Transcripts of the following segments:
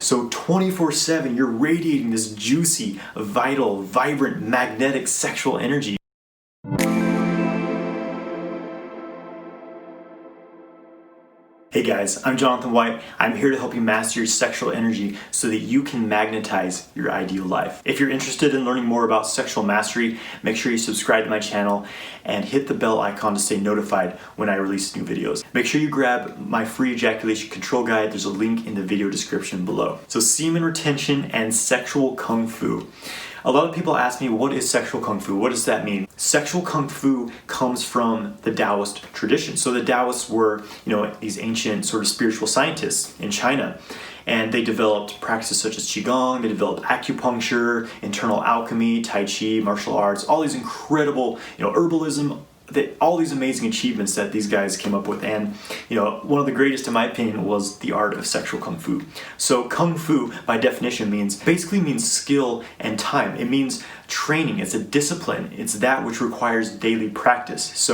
So 24/7, you're radiating this juicy, vital, vibrant, magnetic sexual energy. Hey guys, I'm Jonathan White. I'm here to help you master your sexual energy so that you can magnetize your ideal life. If you're interested in learning more about sexual mastery, make sure you subscribe to my channel and hit the bell icon to stay notified when I release new videos. Make sure you grab my free ejaculation control guide. There's a link in the video description below. So semen retention and sexual kung fu. A lot of people ask me, what is sexual kung fu? What does that mean? Sexual kung fu comes from the Taoist tradition. So the Taoists were, these ancient sort of spiritual scientists in China. And they developed practices such as Qigong, they developed acupuncture, internal alchemy, Tai Chi, martial arts, all these incredible, herbalism, all these amazing achievements that these guys came up with. And one of the greatest in my opinion was the art of sexual kung fu. So kung fu by definition basically means skill and time. It means training. It's a discipline. It's that which requires daily practice.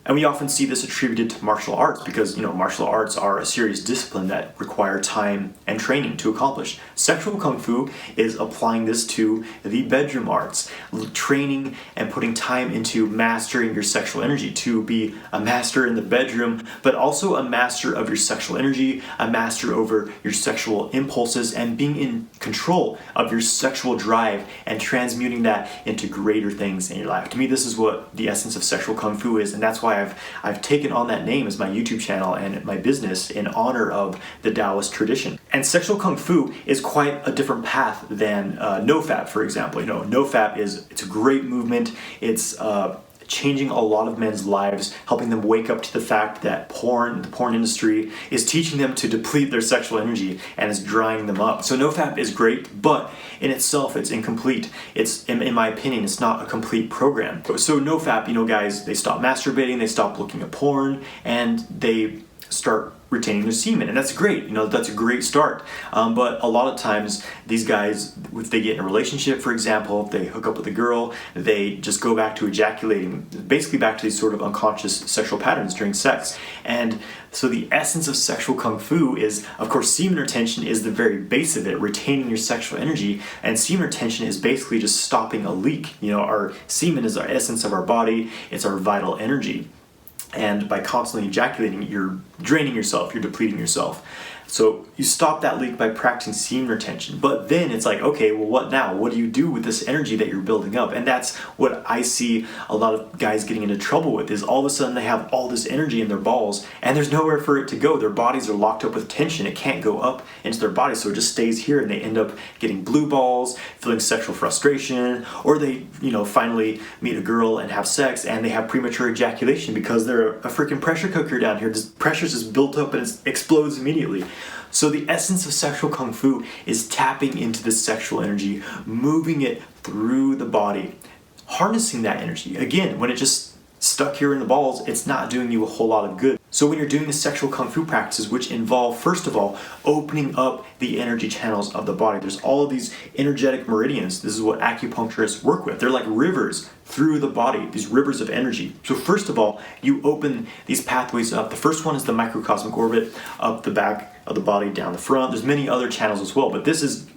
And we often see this attributed to martial arts because, martial arts are a serious discipline that require time and training to accomplish. Sexual kung fu is applying this to the bedroom arts, training and putting time into mastering your sexual energy, to be a master in the bedroom, but also a master of your sexual energy, a master over your sexual impulses, and being in control of your sexual drive and transmuting that into greater things in your life. To me, this is what the essence of sexual kung fu is, and that's why I've taken on that name as my YouTube channel and my business in honor of the Taoist tradition. And sexual kung fu is quite a different path than NoFap, for example. NoFap it's a great movement. It's changing a lot of men's lives, helping them wake up to the fact that the porn industry is teaching them to deplete their sexual energy and is drying them up. So NoFap is great, but in itself it's incomplete. It's, in my opinion, it's not a complete program. So NoFap, guys, they stop masturbating, they stop looking at porn, and they start retaining their semen, and that's great. That's a great start. But a lot of times these guys, if they get in a relationship, for example, if they hook up with a girl, they just go back to ejaculating, basically back to these sort of unconscious sexual patterns during sex. And so the essence of sexual kung fu is, of course, semen retention is the very base of it, retaining your sexual energy. And semen retention is basically just stopping a leak. Our semen is our essence of our body. It's our vital energy. And by constantly ejaculating, you're draining yourself, you're depleting yourself. So you stop that leak by practicing semen retention. But then it's like, okay, well, what now? What do you do with this energy that you're building up? And that's what I see a lot of guys getting into trouble with, is all of a sudden they have all this energy in their balls and there's nowhere for it to go. Their bodies are locked up with tension. It can't go up into their body, so it just stays here, and they end up getting blue balls, feeling sexual frustration, or they, finally meet a girl and have sex and they have premature ejaculation because they're a freaking pressure cooker down here. This pressure's just built up and it explodes immediately. So the essence of sexual kung fu is tapping into the sexual energy, moving it through the body, harnessing that energy. Again, when it just stuck here in the balls, it's not doing you a whole lot of good. So when you're doing the sexual kung fu practices, which involve, first of all, opening up the energy channels of the body. There's all of these energetic meridians. This is what acupuncturists work with. They're like rivers through the body, these rivers of energy. So first of all, you open these pathways up. The first one is the microcosmic orbit, up the back of the body, down the front. There's many other channels as well, but this is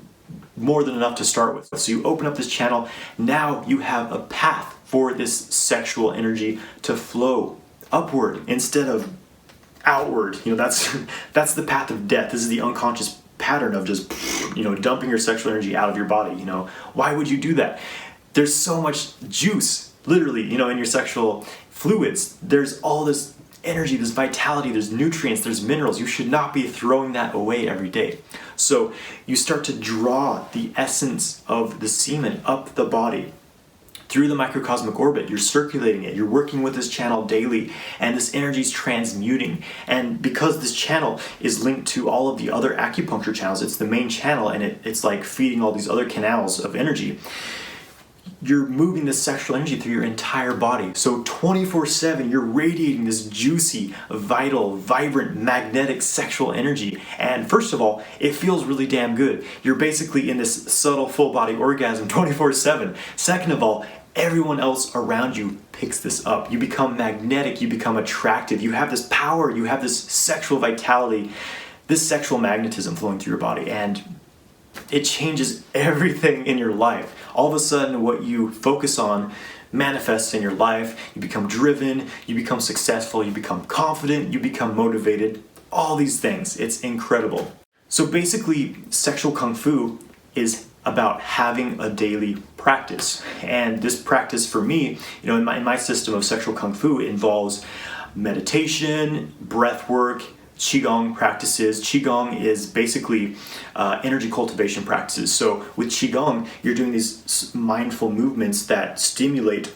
more than enough to start with. So you open up this channel. Now you have a path for this sexual energy to flow upward instead of outward. That's the path of death. This is the unconscious pattern of just dumping your sexual energy out of your body. Why would you do that? There's so much juice, literally, in your sexual fluids. There's all this energy, this vitality, there's nutrients, there's minerals. You should not be throwing that away every day. So you start to draw the essence of the semen up the body through the microcosmic orbit. You're circulating it, you're working with this channel daily, and this energy is transmuting. And because this channel is linked to all of the other acupuncture channels, it's the main channel, and it's like feeding all these other canals of energy. You're moving this sexual energy through your entire body. So 24/7, you're radiating this juicy, vital, vibrant, magnetic sexual energy. And first of all, it feels really damn good. You're basically in this subtle full body orgasm 24/7. Second of all, everyone else around you picks this up. You become magnetic, you become attractive, you have this power, you have this sexual vitality this sexual magnetism flowing through your body, and it changes everything in your life. All of a sudden, what you focus on manifests in your life. You become driven, you become successful, you become confident, you become motivated, all these things. It's incredible. So basically, sexual kung fu is about having a daily practice. And this practice for me, in my system of sexual kung fu, involves meditation, breath work, Qigong practices. Qigong is basically energy cultivation practices. So with Qigong, you're doing these mindful movements that stimulate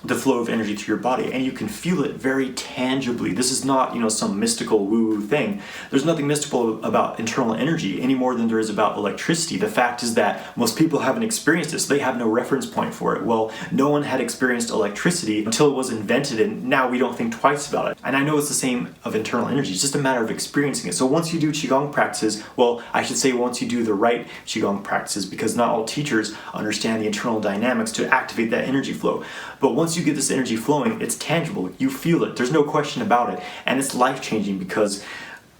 the flow of energy through your body, and you can feel it very tangibly. This is not, some mystical woo-woo thing. There's nothing mystical about internal energy any more than there is about electricity. The fact is that most people haven't experienced this. They have no reference point for it. Well, no one had experienced electricity until it was invented, and now we don't think twice about it. And I know it's the same of internal energy. It's just a matter of experiencing it. So once you do Qigong practices, well, I should say once you do the right Qigong practices, because not all teachers understand the internal dynamics to activate that energy flow. But once you get this energy flowing, it's tangible. You feel it. There's no question about it. And it's life-changing because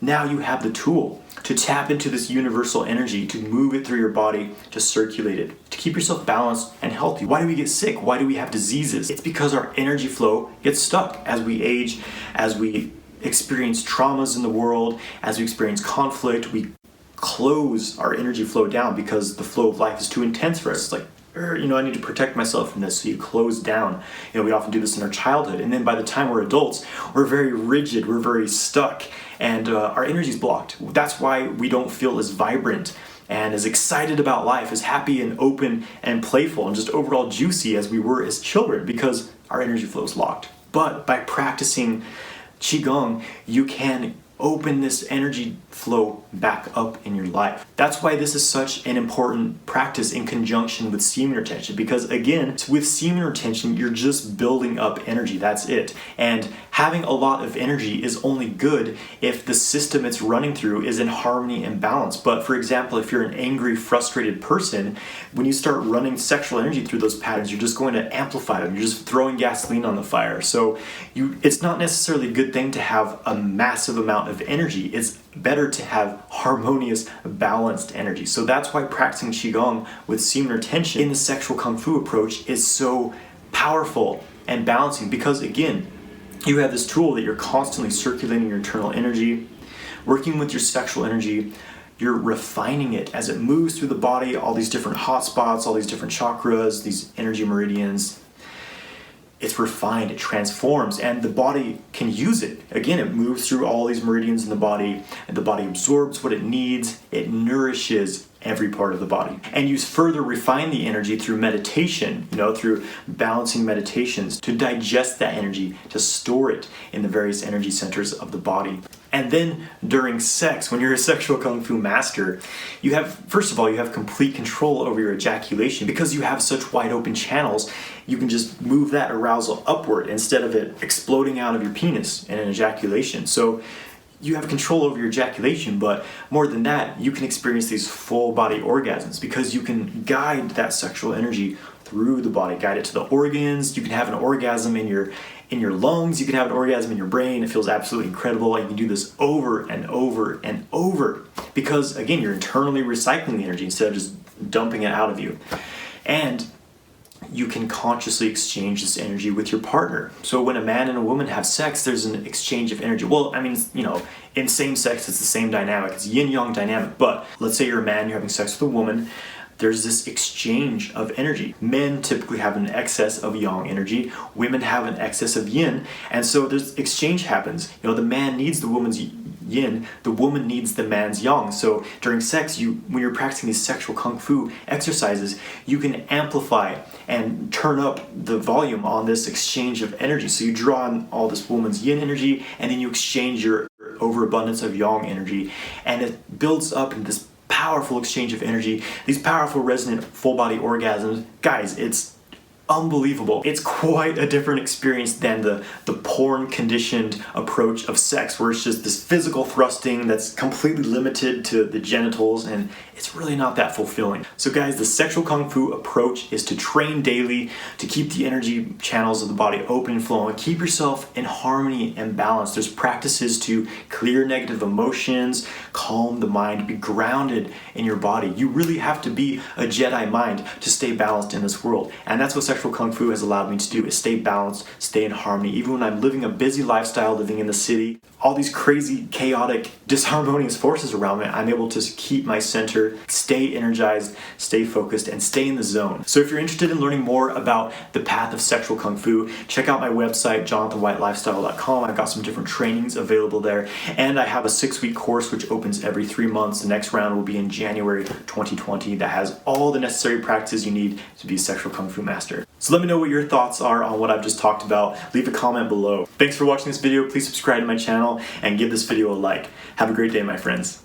now you have the tool to tap into this universal energy, to move it through your body, to circulate it, to keep yourself balanced and healthy. Why do we get sick? Why do we have diseases? It's because our energy flow gets stuck as we age, as we experience traumas in the world, as we experience conflict. We close our energy flow down because the flow of life is too intense for us. It's like, I need to protect myself from this, so you close down. We often do this in our childhood, and then by the time we're adults, we're very rigid, we're very stuck, and our energy's blocked. That's why we don't feel as vibrant and as excited about life, as happy and open and playful and just overall juicy as we were as children, because our energy flow is locked. But by practicing Qigong, you can open this energy flow back up in your life. That's why this is such an important practice in conjunction with semen retention, because again, with semen retention, you're just building up energy. That's it. And having a lot of energy is only good if the system it's running through is in harmony and balance. But for example, if you're an angry, frustrated person, when you start running sexual energy through those patterns, you're just going to amplify them. You're just throwing gasoline on the fire. So it's not necessarily a good thing to have a massive amount of energy. It's better to have harmonious, balanced energy. So that's why practicing Qigong with semen retention in the sexual kung fu approach is so powerful and balancing, because again, you have this tool that you're constantly circulating your internal energy, working with your sexual energy. You're refining it as it moves through the body, all these different hot spots, all these different chakras, these energy meridians. It's refined, it transforms, and the body can use it. Again, it moves through all these meridians in the body, and the body absorbs what it needs. It nourishes every part of the body. And you further refine the energy through meditation, through balancing meditations to digest that energy, to store it in the various energy centers of the body. And then during sex, when you're a sexual kung fu master, you have complete control over your ejaculation. Because you have such wide open channels, you can just move that arousal upward instead of it exploding out of your penis in an ejaculation. So you have control over your ejaculation, but more than that, you can experience these full body orgasms because you can guide that sexual energy through the body, guide it to the organs. You can have an orgasm in your lungs, you can have an orgasm in your brain. It feels absolutely incredible. And you can do this over and over and over because, again, you're internally recycling the energy instead of just dumping it out of you. And you can consciously exchange this energy with your partner. So when a man and a woman have sex, there's an exchange of energy. Well, in same sex, it's the same dynamic. It's yin-yang dynamic. But let's say you're a man, you're having sex with a woman. There's this exchange of energy. Men typically have an excess of yang energy. Women have an excess of yin. And so this exchange happens. The man needs the woman's yin, the woman needs the man's yang. So during sex, when you're practicing these sexual kung fu exercises, you can amplify and turn up the volume on this exchange of energy. So you draw on all this woman's yin energy, and then you exchange your overabundance of yang energy, and it builds up in this powerful exchange of energy, these powerful resonant full body orgasms. Guys, it's unbelievable. It's quite a different experience than the porn conditioned approach of sex, where it's just this physical thrusting that's completely limited to the genitals, and it's really not that fulfilling. So guys, the sexual kung fu approach is to train daily, to keep the energy channels of the body open and flowing, keep yourself in harmony and balance. There's practices to clear negative emotions, calm the mind, be grounded in your body. You really have to be a Jedi mind to stay balanced in this world. And that's what sexual kung fu has allowed me to do, is stay balanced, stay in harmony. Even when I'm living a busy lifestyle, living in the city, all these crazy, chaotic, disharmonious forces around me, I'm able to keep my center, stay energized, stay focused, and stay in the zone. So if you're interested in learning more about the path of sexual kung fu, check out my website, jonathanwhitelifestyle.com. I've got some different trainings available there, and I have a 6-week course which opens every 3 months. The next round will be in January 2020 that has all the necessary practices you need to be a sexual kung fu master. So let me know what your thoughts are on what I've just talked about. Leave a comment below. Thanks for watching this video. Please subscribe to my channel and give this video a like. Have a great day, my friends.